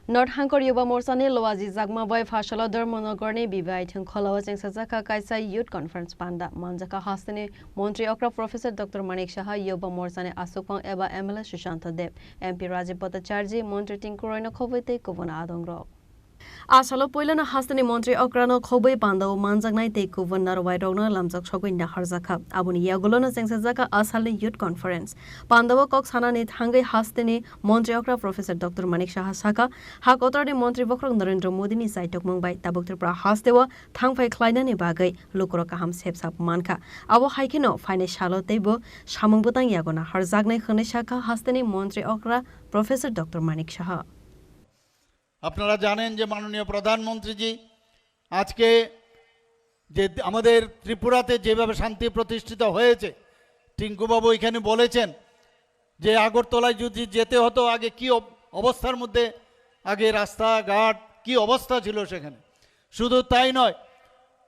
Nordhankor Yuba Morsani Loazi Zagma Boy Fashala Dermonogorni Bivai Kholawa Sensazaka Kaisa Youth Conference Panda Manjaka Hastani Montri Okra Professor Dr. Manik Shaha Yuba Morsani Asukong Eba Emela Sushanta Deb MP Rajipota Charji Montri Tinkuroina Kovite Kovana Adongro Asalo Poilana Hastani Montri Okrano Kobe Pando Manzagnai Te Kuvanar Wairona Lamzak Shoguinda Harzaka Abuni Yagolona Sensazaka Asali Youth Conference Pandawa Cox Hanani Hangai Hastani Montri Okra Professor Dr. Manik Shahasaka Hakotari Montri Bokrong Narendra Modi ni Saitok Mumbai Tabukter Pra Hastewa Thangfai Klainani Bagai Lukurokaham Sepsap Manka Abo Haikino Fine Shalo Tebo Shamung Yagona Harzagnai Khaneshaka Hastani Montri Okra Professor Dr. Manik Shaha আপনারা জানেন যে মাননীয় প্রধানমন্ত্রীজি আজকে যে আমাদের ত্রিপুরাতে যেভাবে শান্তি প্রতিষ্ঠিত হয়েছে টিঙ্কু বাবু এখানে বলেছেন যে আগরতলায় যদি যেতে হতো আগে কি অবস্থার মধ্যে আগে রাস্তাঘাট কি অবস্থা ছিল সেখানে শুধু তাই নয়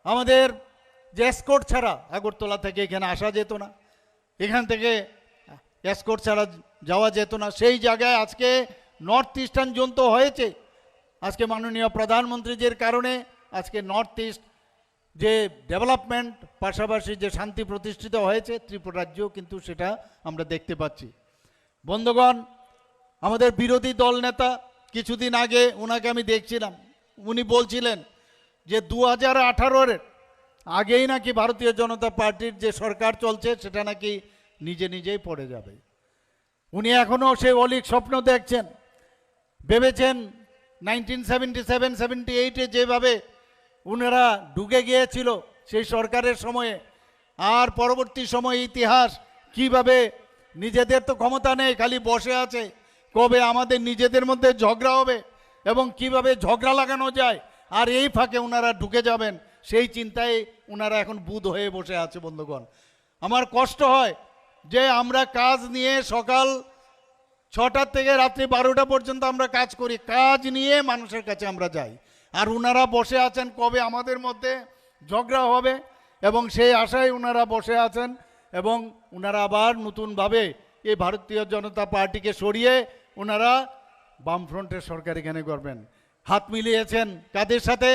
আমাদের যে এসকর্ট ছাড়া আগরতলা থেকে এখানে আসা যেত না এখান থেকে এসকর্ট ছাড়া যাওয়া যেত না সেই জায়গায় আজকে নর্থ ইস্টার্ন জোন তো হয়েছে আজকে মাননীয় প্রধানমন্ত্রীজির কারণে আজকে নর্থ ইস্ট যে ডেভেলপমেন্ট পাশাপাশি যে শান্তি প্রতিষ্ঠিত হয়েছে ত্রিপুরা রাজ্যেও কিন্তু সেটা আমরা দেখতে পাচ্ছি বন্ধুগণ আমাদের বিরোধী দল নেতা কিছুদিন আগে ওনাকে আমি দেখছিলাম উনি বলছিলেন যে 2018 এর আগেই নাকি ভারতীয় জনতা পার্টির যে সরকার চলছে সেটা নাকি নিজে নিজেই পড়ে যাবে উনি এখনো সেই অলিক স্বপ্ন দেখছেন ভেবেছেন 1977-78 যেভাবে ওনারা ঢুকে গিয়েছিল সেই সরকারের সময়ে আর পরবর্তী সময়ে ইতিহাস কিভাবে নিজেদের তো ক্ষমতা নেই খালি বসে আছে কবে আমাদের নিজেদের মধ্যে ঝগড়া হবে এবং কিভাবে ঝগড়া লাগানো যায় আর এই ফাঁকে ওনারা ঢুকে যাবেন সেই চিন্তায় ওনারা এখন বুধ হয়ে বসে আছে বন্ধুগণ আমার কষ্ট হয় যে আমরা কাজ নিয়ে সকাল 6টা থেকে রাত্রি 12টা পর্যন্ত আমরা কাজ করি কাজ নিয়ে মানুষের কাছে আমরা যাই আর ওনারা বসে আছেন কবে আমাদের মধ্যে ঝগড়া হবে এবং সেই আশায় ওনারা বসে আছেন এবং ওনারা আবার নতুনভাবে এই ভারতীয় জনতা পার্টিকে সরিয়ে ওনারা বামফ্রন্টের সরকার এখানে করবেন হাত মিলিয়েছেন কাদের সাথে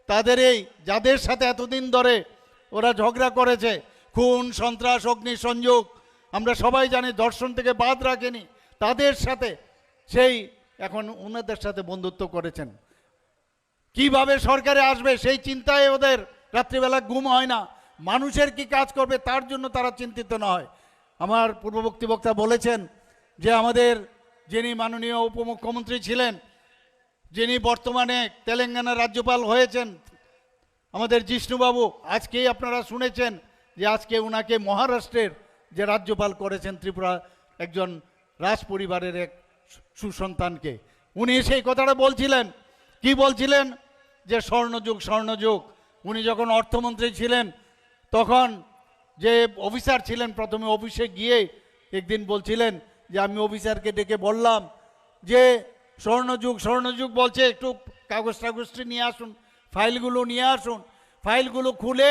তাদের এই যাদের সাথে এতদিন ধরে ওরা ঝগড়া করেছে খুন সন্ত্রাস অগ্নি সংযোগ আমরা সবাই জানি দর্শন থেকে বাদ রাখেনি তাদের সাথে সেই এখন ওনাদের সাথে বন্ধুত্ব করেছেন কিভাবে সরকারে আসবে সেই চিন্তায় ওদের রাত্রিবেলা ঘুম হয় না মানুষের কি কাজ করবে তার জন্য তারা চিন্তিত নয় আমার পূর্ববর্তী বক্তা বলেছেন যে আমাদের যিনি মাননীয় উপমুখ্যমন্ত্রী ছিলেন যিনি বর্তমানে তেলেঙ্গানার রাজ্যপাল হয়েছেন আমাদের জিষ্ণুবাবু আজকেই আপনারা শুনেছেন যে আজকে ওনাকে মহারাষ্ট্রের যে রাজ্যপাল করেছেন ত্রিপুরা একজন রাজ পরিবারের এক সুসন্তানকে উনি সেই কথাটা বলছিলেন কি বলছিলেন যে স্বর্ণযুগ উনি যখন অর্থমন্ত্রী ছিলেন তখন যে অফিসার ছিলেন প্রথমে অফিসে গিয়ে একদিন বলছিলেন যে আমি অফিসারকে ডেকে বললাম যে স্বর্ণযুগ বলছে একটু কাগজটি নিয়ে আসুন ফাইলগুলো নিয়ে আসুন ফাইলগুলো খুলে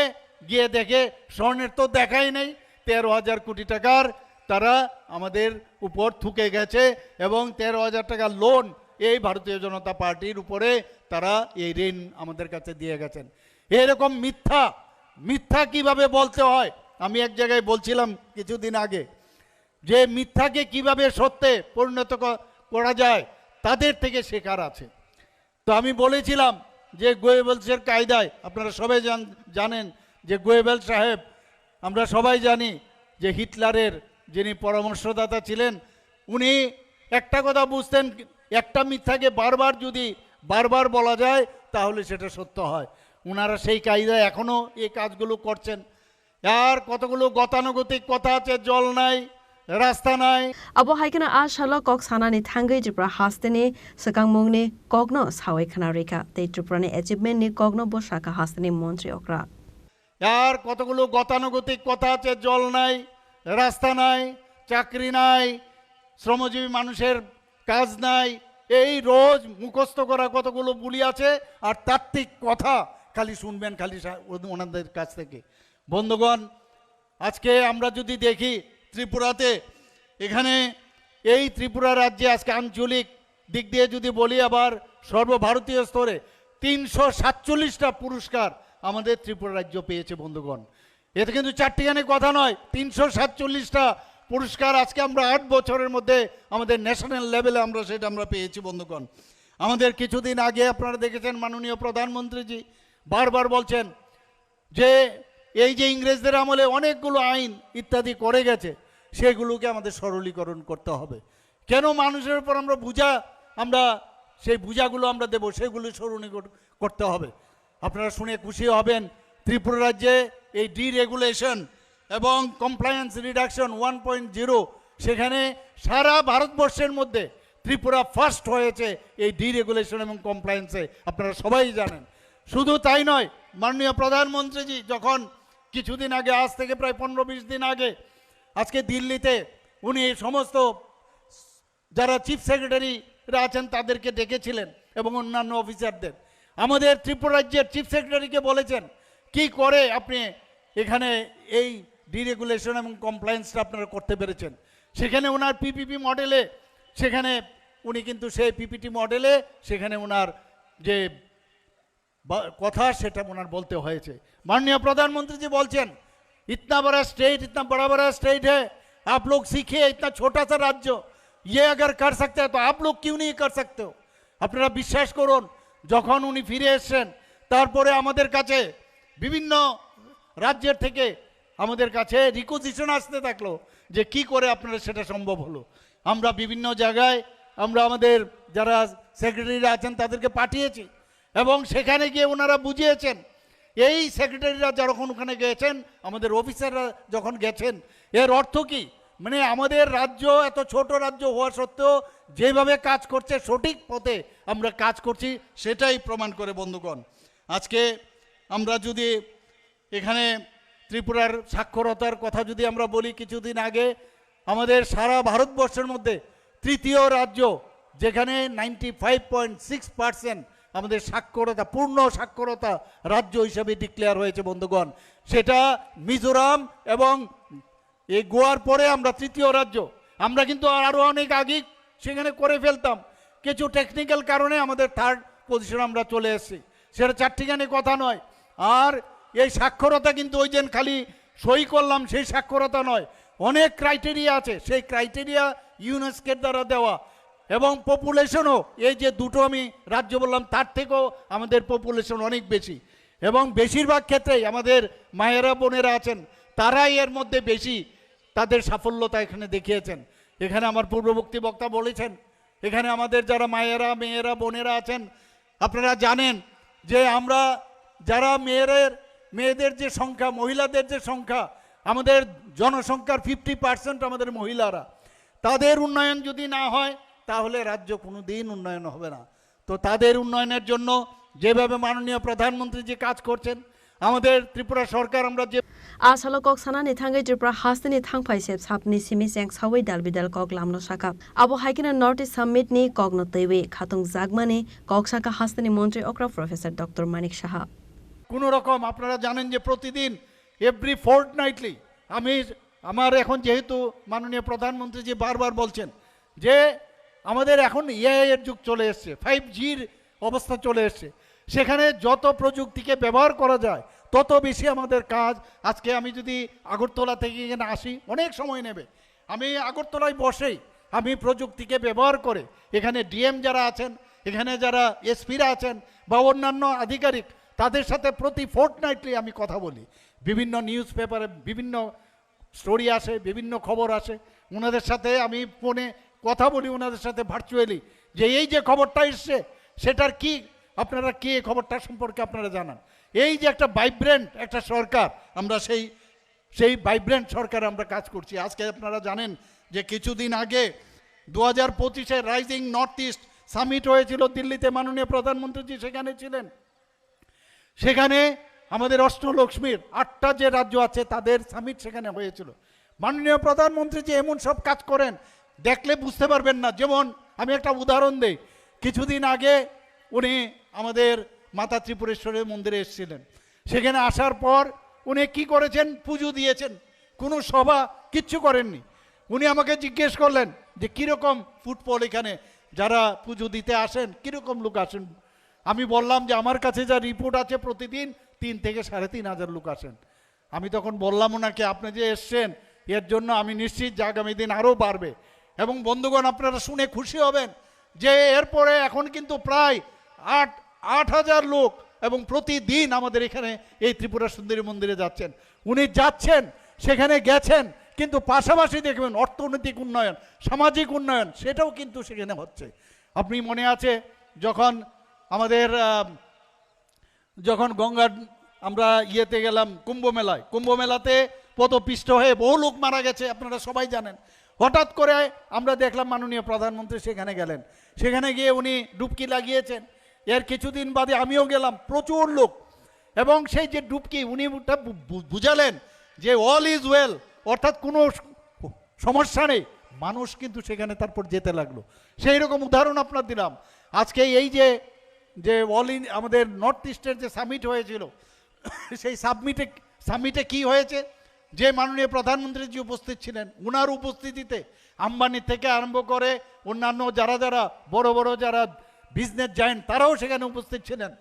গিয়ে দেখে স্বর্ণের তো দেখাই নেই 13,000 কোটি টাকার তারা আমাদের উপর থুকে গেছে এবং 13,000 টাকা লোন এই ভারতীয় জনতা পার্টির উপরে তারা এই ঋণ আমাদের কাছে দিয়ে গেছেন এরকম মিথ্যা কিভাবে বলতে হয় আমি এক জায়গায় বলছিলাম কিছুদিন আগে যে মিথ্যাকে কিভাবে সত্যে পরিণত করা যায় তাদের থেকে শেখার আছে তো আমি বলেছিলাম যে গোয়েবলসের কায়দায় আপনারা সবাই জানেন যে গোয়েবল সাহেব আমরা সবাই জানি যে হিটলারের যিনি পরামর্শদাতা ছিলেন উনি একটা কথা বুঝতেন একটা মিথ্যাকে বারবার বলা যায় তাহলে সেটা সত্য হয় ওনারা সেই কায়দায় এখনো এই কাজগুলো করছেন আর কতগুলো গতানুগতিক কথা আছে জল নাই রাস্তা নাই abo haikana a shalo kok sanani thangai jipra hasteni sakangmungni kokno sawai khana reka te triprani achievement ni kokno bosaka hasteni montri okra আর কতগুলো গতানুগতিক কথা আছে জল নাই রাস্তা নাই চাকরি নাই শ্রমজীবী মানুষের কাজ নাই এই রোজ মুখস্থ করা কতগুলো বুলি আছে আর তাত্ত্বিক কথা খালি শুনবেন খালি ওনাদের কাছ থেকে বন্ধুগণ আজকে আমরা যদি দেখি ত্রিপুরাতে এখানে এই ত্রিপুরা রাজ্যে আজকে আঞ্চলিক দিক দিয়ে যদি বলি, আবার সর্বভারতীয় স্তরে 347টা পুরস্কার আমাদের ত্রিপুরা রাজ্য পেয়েছে বন্ধুগণ। এতে কিন্তু চারটিখানি কথা নয়, 347টা পুরস্কার আজকে আমরা 8 বছরের মধ্যে আমাদের ন্যাশনাল লেভেলে আমরা পেয়েছি বন্ধুগণ। আমাদের কিছুদিন আগে আপনারা দেখেছেন মাননীয় প্রধানমন্ত্রীজি বারবার বলছেন যে এই যে ইংরেজদের আমলে অনেকগুলো আইন ইত্যাদি করে গেছে, সেগুলোকে আমাদের সরলীকরণ করতে হবে। কেন মানুষের উপর আমরা সেই বোঝাগুলো আমরা দেবো, সেগুলো সরলীকরণ করতে হবে। আপনারা শুনে খুশি হবেন, ত্রিপুরা রাজ্যে এই ডিরেগুলেশন এবং কমপ্লায়েন্স রিডাকশন 1.0, সেখানে সারা ভারতবর্ষের মধ্যে ত্রিপুরা ফার্স্ট হয়েছে এই ডিরেগুলেশন এবং কমপ্লায়েন্সে, আপনারা সবাই জানেন। শুধু তাই নয়, মাননীয় প্রধানমন্ত্রীজি যখন কিছুদিন আগে, আজ থেকে প্রায় 15-20 দিন আগে, আজকে দিল্লিতে উনি সমস্ত যারা চিফ সেক্রেটারিরা আছেন তাদেরকে ডেকেছিলেন এবং অন্যান্য অফিসারদের। আমাদের ত্রিপুরা রাজ্যের চিফ সেক্রেটারিকে বলেছেন কি করে আপনি এখানে এই ডিরেগুলেশন এবং কমপ্লায়েন্সটা আপনারা করতে পেরেছেন। সেখানে ওনার পিপিপি মডেলে, সেখানে উনি কিন্তু সেই পিপিটি মডেলে সেখানে ওনার যে কথা সেটা ওনার বলতে হয়েছে। माननीय प्रधानमंत्री जी बोलছেন इतना बड़ा स्टेट है, आप लोग सीखिए, इतना छोटा सा राज्य ये अगर कर सकते हैं तो आप लोग क्यों नहीं कर सकते हो। আপনারা বিশ্বাস করুন, যখন উনি ফিরে এসেছেন তারপরে আমাদের কাছে বিভিন্ন রাজ্যের থেকে আমাদের কাছে রিকোজিশন আসতে থাকলো যে কি করে আপনারা সেটা সম্ভব হলো। আমরা বিভিন্ন জায়গায় আমরা আমাদের যারা সেক্রেটারিরা আছেন তাদেরকে পাঠিয়েছি এবং সেখানে গিয়ে ওনারা বুঝিয়েছেন। এই সেক্রেটারিরা যখন ওখানে গেছেন, আমাদের অফিসাররা যখন গেছেন, এর অর্থ কি, মানে আমাদের রাজ্য এত ছোট রাজ্য হওয়া সত্ত্বেও যেভাবে কাজ করছে সঠিক পথে আমরা কাজ করছি সেটাই প্রমাণ করে বন্ধুগণ। আজকে আমরা যদি এখানে ত্রিপুরার সাক্ষরতার কথা যদি আমরা বলি, কিছুদিন আগে আমাদের সারা ভারতবর্ষের মধ্যে তৃতীয় রাজ্য যেখানে 95.6% আমাদের সাক্ষরতা, পূর্ণ সাক্ষরতা রাজ্য হিসাবে ডিক্লেয়ার হয়েছে বন্ধুগণ। সেটা মিজোরাম এবং এই গোয়ার পরে আমরা তৃতীয় রাজ্য। আমরা কিন্তু আরও অনেক আগে সেখানে করে ফেলতাম, কিছু টেকনিক্যাল কারণে আমাদের থার্ড পজিশন আমরা চলে এসেছি। সেটা চারটিখানি কথা নয়। আর এই সাক্ষরতা কিন্তু ওই যে খালি সই করলাম সেই সাক্ষরতা নয়, অনেক ক্রাইটেরিয়া আছে। সেই ক্রাইটেরিয়া ইউনেস্কোর দ্বারা দেওয়া এবং পপুলেশনও, এই যে দুটো আমি রাজ্য বললাম তার থেকেও আমাদের পপুলেশন অনেক বেশি এবং বেশিরভাগ ক্ষেত্রেই আমাদের মায়েরা বোনেরা আছেন তারাই এর মধ্যে বেশি তাদের সাফল্যতা এখানে দেখিয়েছেন। এখানে আমার পূর্ববর্তী বক্তা বলেছেন, এখানে আমাদের যারা মায়েরা মেয়েরা বোনেরা আছেন আপনারা জানেন যে আমরা যারা মেয়েদের যে সংখ্যা, মহিলাদের যে সংখ্যা, আমাদের জনসংখ্যার 50% আমাদের মহিলারা। তাদের উন্নয়ন যদি না হয় তাহলে রাজ্য কোনো দিন উন্নয়ন হবে না। তো তাদের উন্নয়নের জন্য যেভাবে মাননীয় প্রধানমন্ত্রী যে কাজ করছেন, আমাদের ত্রিপুরা সরকার আমরা যে आसालो कक सानानि थांगै त्रिपुरा हास्तिनि थांफाय सेब सापनि सिमि सेंग सावै दालबिदाल कक लामनो साका आबो हाइकिना नर्थ इस्ट समिट नि कगनो तैवे खातुं जागमानि कक साका हास्तिनि मन्त्री अक्रा प्रोफेसर डॉक्टर मानिक साहा কোনো রকম আপনারা জানেন যে প্রতিদিন এভরি ফোর্টনাইটলি আমি আমার এখন যেহেতু মাননীয় প্রধানমন্ত্রী যে বারবার বলছেন যে আমাদের এখন এআই এর যুগ চলে এসছে, 5Gর অবস্থা চলে এসছে, সেখানে যত প্রযুক্তিকে ব্যবহার করা যায় তত বেশি আমাদের কাজ। আজকে আমি যদি আগরতলা থেকে এখানে আসি অনেক সময় নেবে, আমি আগরতলায় বসেই আমি প্রযুক্তিকে ব্যবহার করে এখানে ডিএম যারা আছেন, এখানে যারা এসপিরা আছেন বা অন্যান্য আধিকারিক, তাদের সাথে প্রতি ফোর্টনাইটলি আমি কথা বলি। বিভিন্ন নিউজ পেপারে বিভিন্ন স্টোরি আসে, বিভিন্ন খবর আসে, ওনাদের সাথে আমি ফোনে কথা বলি, ওনাদের সাথে ভার্চুয়ালি, যে এই যে খবরটা এসছে সেটার কি আপনারা কি এই খবরটা সম্পর্কে আপনারা জানান। এই যে একটা ভাইব্রেন্ট একটা সরকার, আমরা সেই ভাইব্রেন্ট সরকার আমরা কাজ করছি। আজকে আপনারা জানেন যে কিছুদিন আগে 2025-এ রাইজিং নর্থ ইস্ট সামিট হয়েছিল দিল্লিতে, মাননীয় প্রধানমন্ত্রী সেখানে ছিলেন। সেখানে আমাদের অষ্টলক্ষ্মীর 8টা যে রাজ্য আছে তাদের সামিট সেখানে হয়েছিল। মাননীয় প্রধানমন্ত্রী যে এমন সব কাজ করেন দেখলে বুঝতে পারবেন না। যেমন আমি একটা উদাহরণ দেই, কিছুদিন আগে উনি আমাদের মাতা ত্রিপুরেশ্বরের মন্দিরে এসেছিলেন। সেখানে আসার পর উনি কি করেছেন, পুজো দিয়েছেন, কোনো সভা কিচ্ছু করেননি। উনি আমাকে জিজ্ঞেস করলেন যে কীরকম ফুটবল এখানে যারা পুজো দিতে আসেন কীরকম লোক আসেন? আমি বললাম যে আমার কাছে যা রিপোর্ট আছে প্রতিদিন 3 থেকে 3,500 লোক আসেন। আমি তখন বললাম ওনাকে, আপনি যে এসছেন এর জন্য আমি নিশ্চিত যে আগামী দিন আরও বাড়বে। এবং বন্ধুগণ, আপনারা শুনে খুশি হবেন যে এরপরে এখন কিন্তু প্রায় 8,000 লোক এবং প্রতিদিন আমাদের এখানে এই ত্রিপুরা সুন্দরী মন্দিরে যাচ্ছেন। উনি যাচ্ছেন, সেখানে গেছেন, কিন্তু পাশাপাশি দেখবেন অর্থনৈতিক উন্নয়ন, সামাজিক উন্নয়ন সেটাও কিন্তু সেখানে হচ্ছে। আপনি মনে আছে যখন আমাদের যখন গঙ্গার আমরা ইয়েতে গেলাম কুম্ভমেলাতে পদপিষ্ট হয়ে বহু লোক মারা গেছে, আপনারা সবাই জানেন। হঠাৎ করে আমরা দেখলাম মাননীয় প্রধানমন্ত্রী সেখানে গেলেন, সেখানে গিয়ে উনি ডুবকি লাগিয়েছেন। এর কিছুদিন বাদে আমিও গেলাম, প্রচুর লোক। এবং সেই যে ডুবকি উনি বুঝালেন যে অল ইজ ওয়েল, অর্থাৎ কোনো সমস্যা নেই। মানুষ কিন্তু সেখানে তারপর যেতে লাগলো। সেই রকম উদাহরণ আপনার দিলাম। আজকে এই যে আমাদের নর্থ ইস্টের যে সামিট হয়েছিল, সেই সামিটে কি হয়েছে? যে মাননীয় প্রধানমন্ত্রীজি উপস্থিত ছিলেন, ওনার উপস্থিতিতে আম্বানি থেকে আরম্ভ করে অন্যান্য যারা বড় বড় যারা বিজনেস জায়েন্ট তারাও সেখানে উপস্থিত ছিলেন।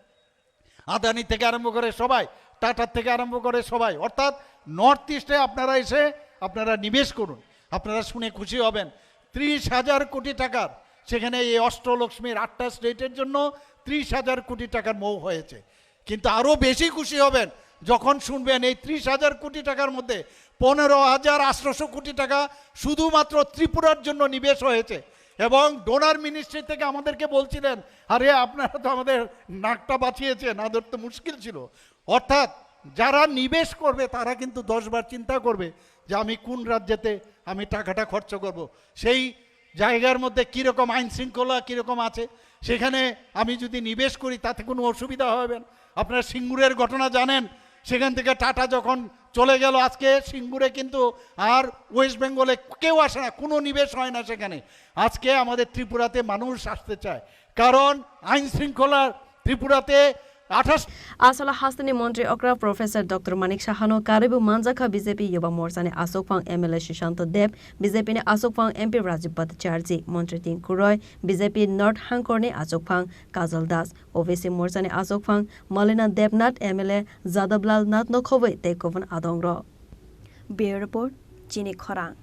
আদানি থেকে আরম্ভ করে সবাই, টাটার থেকে আরম্ভ করে সবাই। অর্থাৎ নর্থ ইস্টে আপনারা এসে আপনারা নিবেশ করুন, আপনারা শুনে খুশি হবেন। 30,000 কোটি টাকার সেখানে এই অষ্টলক্ষ্মীর 8টা স্টেটের জন্য 30,000 কোটি টাকার মৌ হয়েছে। কিন্তু আরও বেশি খুশি হবেন যখন শুনবেন এই 30,000 কোটি টাকার মধ্যে 15,800 কোটি টাকা শুধুমাত্র ত্রিপুরার জন্য নিবেশ হয়েছে। এবং ডোনার মিনিস্ট্রি থেকে আমাদেরকে বলছিলেন, আরে আপনারা তো আমাদের নাকটা বাঁচিয়েছেন, আমাদের তো মুশকিল ছিল। অর্থাৎ যারা নিবেশ করবে তারা কিন্তু 10 বার চিন্তা করবে যে আমি কোন রাজ্যেতে আমি টাকাটা খরচ করব, সেই জায়গার মধ্যে কীরকম আইন শৃঙ্খলা কীরকম আছে, সেখানে আমি যদি নিবেশ করি তাতে কোনো অসুবিধা হবে না। আপনারা সিঙ্গুরের ঘটনা জানেন, সেখান থেকে টাটা যখন চলে গেল, আজকে সিঙ্গুরে কিন্তু আর ওয়েস্ট বেঙ্গলে কেউ আসে না, কোনো নিবেশ হয় না সেখানে। আজকে আমাদের ত্রিপুরাতে মানুষ আসতে চায়, কারণ আইন শৃঙ্খলার ত্রিপুরাতে 28 Asala Hastani Montri Okra Professor Dr. Manik Shahano Karibu Manjaka BJP Yuba Morsani Asokpang MLA Shishanta Deb BJP ne Asokpang MP Rajib Bhattacharjee Montri Tin Kuroi BJP North Hankorni Asokpang Kajal Das OVC Morsani Asokpang Malina Debnath MLA Zadablal Nath Nokhowai Tekovan Adongro Bureau Report Chini Khorang